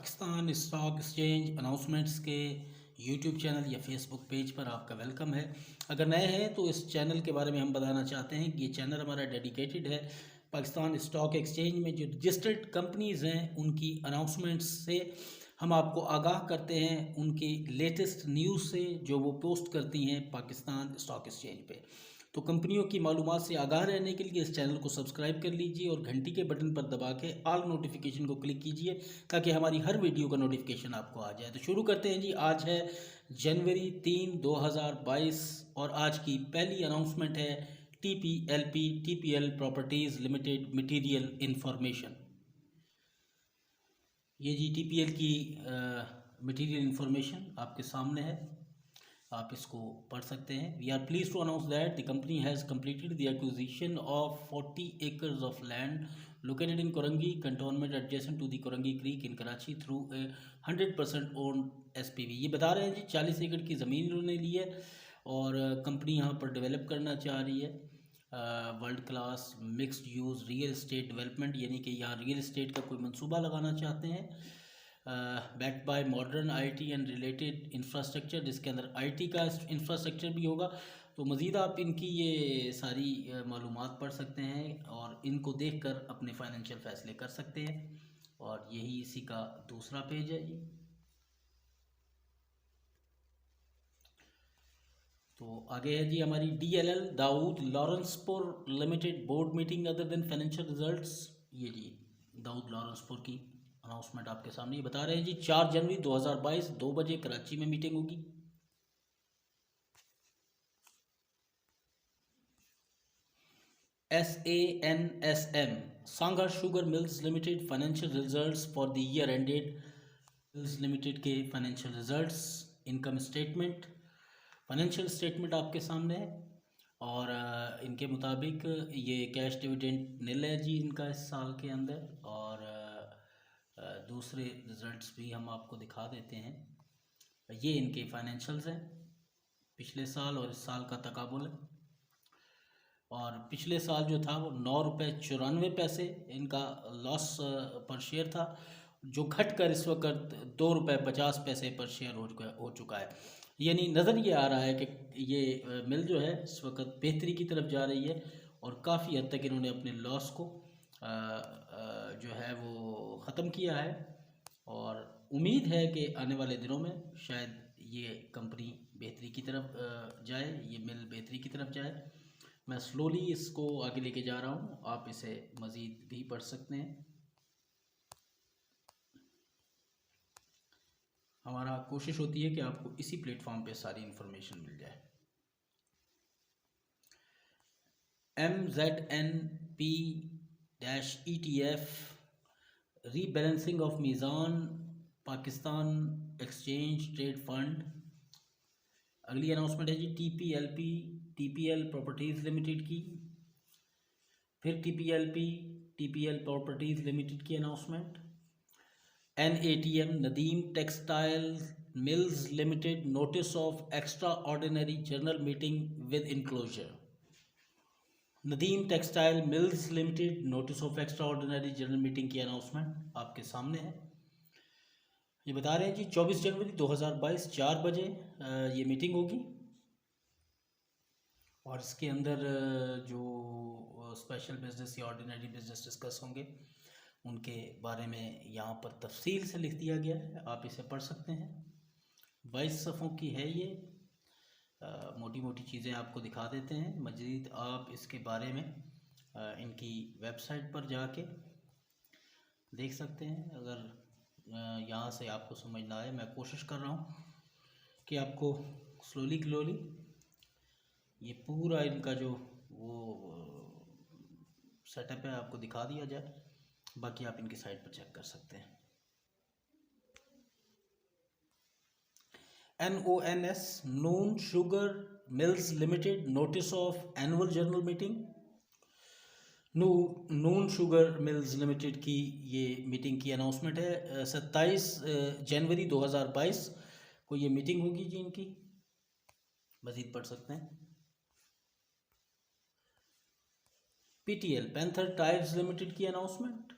Pakistan stock exchange announcements के YouTube channel या Facebook page पर आपका वेलकम है। अगर नए हैं तो इस चैनल के बारे में हम बताना चाहते हैं कि ये चैनल हमारा डेडिकेटेड है पाकिस्तान स्टॉक एक्सचेंज में जो रजिस्टर्ड कंपनीज़ हैं उनकी अनाउंसमेंट्स से हम आपको आगाह करते हैं उनकी लेटेस्ट न्यूज़ से जो वो पोस्ट करती हैं पाकिस्तान स्टॉक एक्सचेंज पे। तो कंपनियों की मालूमात से आगाह रहने के लिए इस चैनल को सब्सक्राइब कर लीजिए और घंटी के बटन पर दबा के ऑल नोटिफिकेशन को क्लिक कीजिए ताकि हमारी हर वीडियो का नोटिफिकेशन आपको आ जाए। तो शुरू करते हैं जी। आज है जनवरी 3, 2022 और आज की पहली अनाउंसमेंट है TPL properties limited material information. ये जी टीपीएल की मटीरियल इंफॉर्मेशन आपके सामने है, आप इसको पढ़ सकते हैं। We are please to announce that the company has completed the acquisition of 40 acres of land located in Korangi cantonment adjacent to the Korangi creek in Karachi through a 100% owned SPV. ये बता रहे हैं जी 40 एकड़ की ज़मीन इन्होंने ली है और कंपनी यहाँ पर डेवलप करना चाह रही है world class mixed use real estate development, यानी कि यहाँ रियल इस्टेट का कोई मंसूबा लगाना चाहते हैं। Backed by modern IT and related infrastructure, जिसके अंदर आईटी का इंफ्रास्ट्रक्चर भी होगा। तो मज़ीद आप इनकी ये सारी मालूमात पढ़ सकते हैं और इनको देखकर अपने फाइनेंशियल फ़ैसले कर सकते हैं। और यही इसी का दूसरा पेज है जी। तो आगे है जी हमारी DLL Dawood Lawrencepur limited board meeting other than financial results. ये जी दाऊद लॉरेंसपुर की अनाउंसमेंट आपके सामने ये बता रहे हैं जी 4 जनवरी 2022 2 बजे कराची में मीटिंग होगी। SANSM Sanghar sugar mills limited financial results for the year ended. Mills limited के financial results, income statement, financial statement आपके सामने है और इनके मुताबिक ये कैश डिविडेंड निल है जी इनका इस साल के अंदर। और दूसरे रिजल्ट्स भी हम आपको दिखा देते हैं। ये इनके फाइनेंशियल्स हैं पिछले साल और इस साल का तकाबुल है। और पिछले साल जो था वो 9 रुपये 94 पैसे इनका लॉस पर शेयर था, जो घट कर इस वक्त 2 रुपये 50 पैसे पर शेयर हो चुका है। यानी नज़र ये आ रहा है कि ये मिल जो है इस वक्त बेहतरी की तरफ जा रही है और काफ़ी हद तक इन्होंने अपने लॉस को जो है वो ख़त्म किया है। और उम्मीद है कि आने वाले दिनों में शायद ये कंपनी बेहतरी की तरफ जाए, ये मिल बेहतरी की तरफ जाए। मैं स्लोली इसको आगे लेके जा रहा हूँ, आप इसे मज़ीद भी पढ़ सकते हैं। हमारा कोशिश होती है कि आपको इसी प्लेटफॉर्म पे सारी इन्फॉर्मेशन मिल जाए। MZNP-ETF rebalancing of Meezan Pakistan exchange trade fund. अगली अनाउंसमेंट है जी टीपीएल प्रॉपर्टीज़ लिमिटेड की। फिर टीपीएल प्रॉपर्टीज़ लिमिटेड की announcement. NATM Nadeem textile mills limited notice of extra ordinary general meeting with enclosure. Nadeem textile mills limited notice of extra ordinary general meeting की announcement आपके सामने है। ये बता रहे हैं जी 24 जनवरी 2022 4 बजे ये मीटिंग होगी और इसके अंदर जो स्पेशल बिजनेस या ऑर्डिनरी बिजनेस डिस्कस होंगे उनके बारे में यहाँ पर तफसील से लिख दिया गया है, आप इसे पढ़ सकते हैं। 22 सफ़ों की है ये, मोटी मोटी चीज़ें आपको दिखा देते हैं। मज़ीद आप इसके बारे में इनकी वेबसाइट पर जाके देख सकते हैं। अगर यहाँ से आपको समझ ना आए, मैं कोशिश कर रहा हूँ कि आपको स्लोली ये पूरा इनका जो वो सेटअप है आपको दिखा दिया जाए, बाकी आप इनकी साइट पर चेक कर सकते हैं। NONS Noon sugar mills limited notice of annual general meeting. Noon sugar mills limited की ये मीटिंग की अनाउंसमेंट है। 27 जनवरी 2022 को ये मीटिंग होगी जी इनकी, मज़ीद पढ़ सकते हैं। PTL पैंथर टायर्स लिमिटेड की announcement.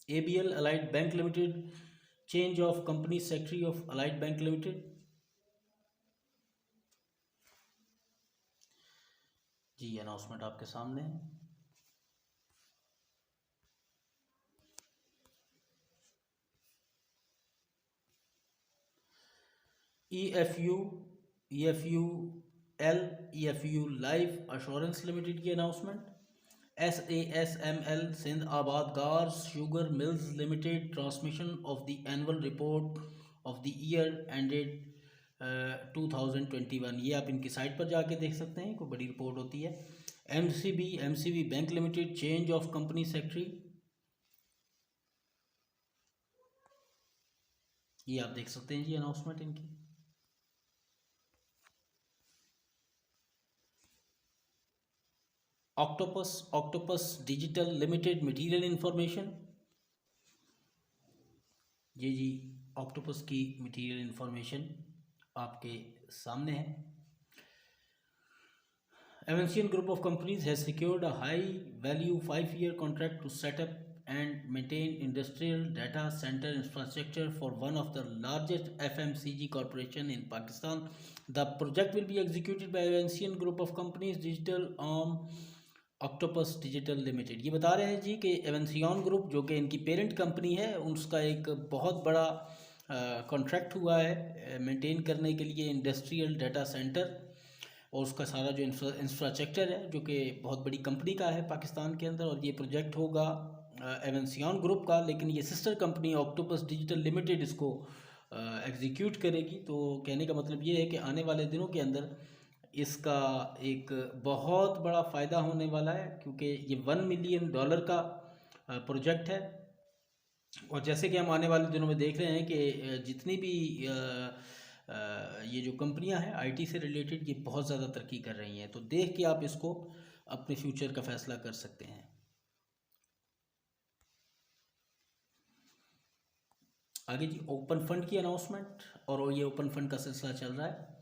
ABL allied bank limited change of company secretary of allied bank limited. जी अनाउंसमेंट आपके सामने है। EFU L EFU life assurance limited की announcement. SASML Sindh Abadgars sugar mills limited transmission of the annual report of the year ended 2021। ये आप इनकी site पर जाके देख सकते हैं, कोई बड़ी रिपोर्ट होती है। MCB bank limited change of company secretary, ये आप देख सकते हैं जी अनाउंसमेंट इनकी। Octopus digital limited material information, ये जी ऑक्टोपस की मटेरियल इंफॉर्मेशन आपके सामने है। Avanceon group of companies has secured a high value 5-year contract to set up and maintain industrial data center infrastructure for one of the largest FMCG corporation in Pakistan. The project will be executed by Evancian Group of Companies Digital arm octopus digital limited. ये बता रहे हैं जी कि एवेंसियन group जो कि इनकी parent company है, उसका एक बहुत बड़ा कॉन्ट्रैक्ट हुआ है मेंटेन करने के लिए इंडस्ट्रियल डाटा सेंटर, और उसका सारा जो इंफ्रास्ट्रक्चर है जो कि बहुत बड़ी कंपनी का है पाकिस्तान के अंदर। और ये प्रोजेक्ट होगा एवेंसियन ग्रुप का, लेकिन ये sister company octopus digital limited इसको एग्जीक्यूट करेगी। तो कहने का मतलब ये है कि आने वाले दिनों के अंदर इसका एक बहुत बड़ा फ़ायदा होने वाला है, क्योंकि ये $1 मिलियन का प्रोजेक्ट है। और जैसे कि हम आने वाले दिनों में देख रहे हैं कि जितनी भी ये जो कंपनियां हैं आईटी से रिलेटेड, ये बहुत ज़्यादा तरक्की कर रही हैं। तो देख के आप इसको अपने फ्यूचर का फैसला कर सकते हैं। आगे जी ओपन फंड की अनाउंसमेंट, और ये ओपन फंड का सिलसिला चल रहा है।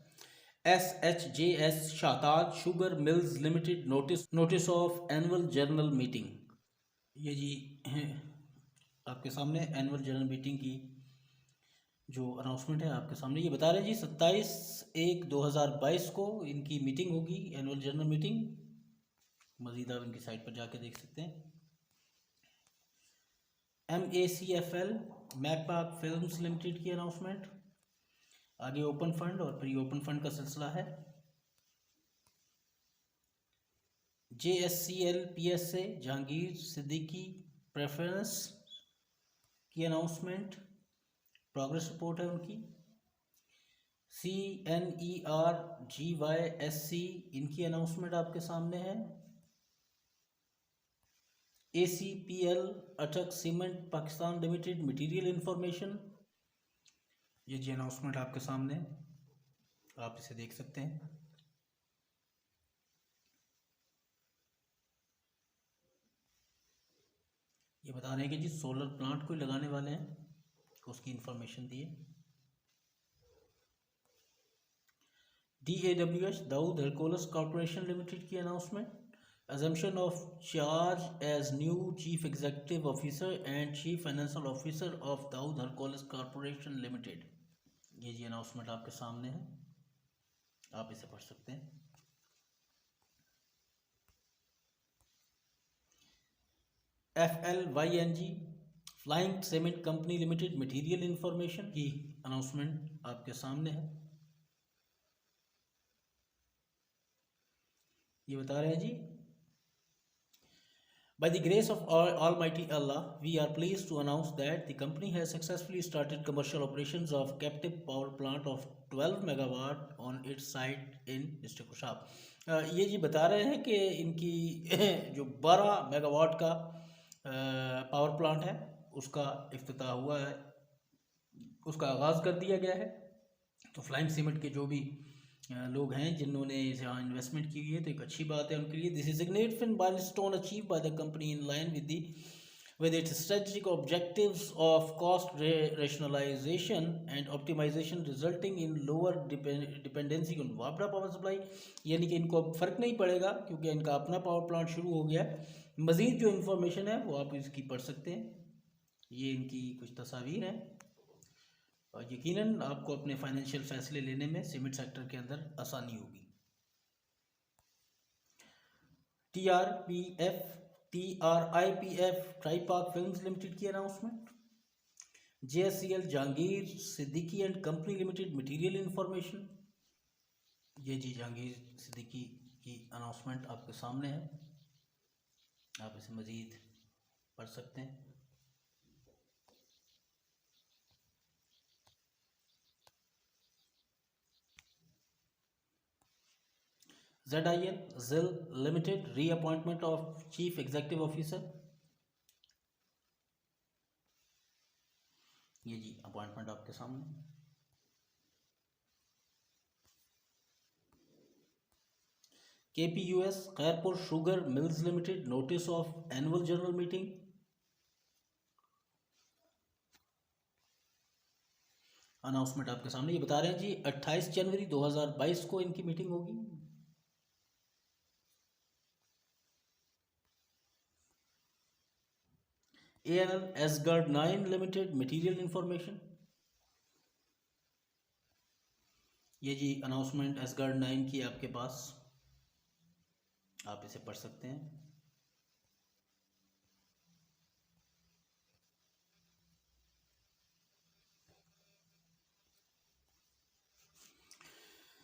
SHJS Shahtaj sugar mills limited notice of annual general meeting, ये जी आपके सामने एनुअल जनरल मीटिंग की जो अनाउंसमेंट है आपके सामने। ये बता रहे हैं जी 27/1/2022 को इनकी मीटिंग होगी, एनुअल जनरल मीटिंग। मज़ीद आप इनकी साइट पर जाके देख सकते हैं। MACFL मैकपाक फिल्म्स लिमिटेड की अनाउंसमेंट। आगे ओपन फंड और प्री ओपन फंड का सिलसिला है। JSCL PSA Jahangir Siddiqui preference की अनाउंसमेंट, प्रोग्रेस रिपोर्ट है उनकी। CNER GYSC इनकी अनाउंसमेंट आपके सामने है। ACPL अटक cement Pakistan limited material information, ये जी अनाउंसमेंट आपके सामने, आप इसे देख सकते हैं। ये बता रहे हैं कि जी सोलर प्लांट को लगाने वाले हैं, उसकी इंफॉर्मेशन दी है। DAWH Dawood Hercules corporation limited की announcement. assumption of charge as new chief executive officer and chief financial officer of Dawood Hercules corporation limited, ये जी अनाउंसमेंट आपके सामने है, आप इसे पढ़ सकते हैं। FLYNG flying cement company limited material information की अनाउंसमेंट आपके सामने है। ये बता रहे हैं जी By the grace of Almighty Allah, we are pleased to announce that the company has successfully started commercial operations of captive power plant of 12 megawatt on its site in district Kushab. ये जी बता रहे हैं कि इनकी जो 12 megawatt का power plant है उसका इफ्तिताह हुआ है, उसका आगाज़ कर दिया गया है। तो फ्लाइंग सीमेंट के जो भी लोग हैं जिन्होंने यहाँ इन्वेस्टमेंट की है, तो एक अच्छी बात है उनके लिए। This is significant milestone achieve by the company in line with its strategic objectives of cost rationalization and optimization resulting in lower dependency on वापड़ा पावर सप्लाई। यानी कि इनको अब फ़र्क नहीं पड़ेगा क्योंकि इनका अपना पावर प्लांट शुरू हो गया है। मज़ीद जो इन्फॉर्मेशन है वो आप इसकी पढ़ सकते हैं, ये इनकी कुछ तस्वीर हैं। और यकीनन आपको अपने फाइनेंशियल फैसले लेने में सीमेंट सेक्टर के अंदर आसानी होगी। TRIPF ट्राईपाक फिल्म्स लिमिटेड की announcement. JSCL Jahangir Siddiqui and company limited material information. ये जी जहांगीर सिद्दीकी की अनाउंसमेंट आपके सामने है, आप इसे मज़ीद पढ़ सकते हैं। ZIL ZIL limited reappointment of chief executive officer. ये जी अपॉइंटमेंट आपके सामने। KPUS Khairpur sugar mills limited notice of annual general meeting. Announcement आपके सामने, ये बता रहे हैं जी 28 जनवरी 2022 को इनकी मीटिंग होगी। ANL ash gourd 9 limited material information. ये जी अनाउंसमेंट एसगार्ड 9 की आपके पास, आप इसे पढ़ सकते हैं।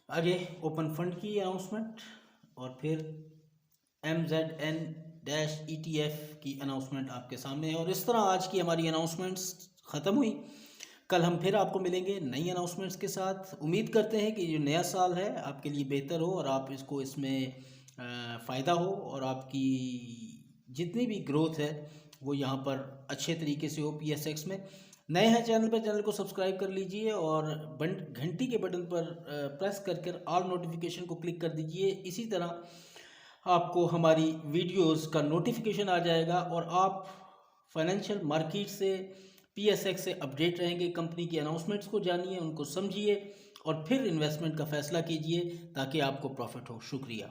आगे ओपन फंड की अनाउंसमेंट और फिर MZN-ETF की अनाउंसमेंट आपके सामने है। और इस तरह आज की हमारी अनाउंसमेंट्स ख़त्म हुई। कल हम फिर आपको मिलेंगे नई अनाउंसमेंट्स के साथ। उम्मीद करते हैं कि जो नया साल है आपके लिए बेहतर हो और आप इसको इसमें फ़ायदा हो और आपकी जितनी भी ग्रोथ है वो यहाँ पर अच्छे तरीके से हो। PSX में नए हैं चैनल पर, चैनल को सब्सक्राइब कर लीजिए और घंटी के बटन पर प्रेस कर ऑल नोटिफिकेशन को क्लिक कर दीजिए। इसी तरह आपको हमारी वीडियोस का नोटिफिकेशन आ जाएगा और आप फाइनेंशियल मार्केट से PSX से अपडेट रहेंगे। कंपनी की अनाउंसमेंट्स को जानिए, उनको समझिए और फिर इन्वेस्टमेंट का फ़ैसला कीजिए ताकि आपको प्रॉफिट हो। शुक्रिया।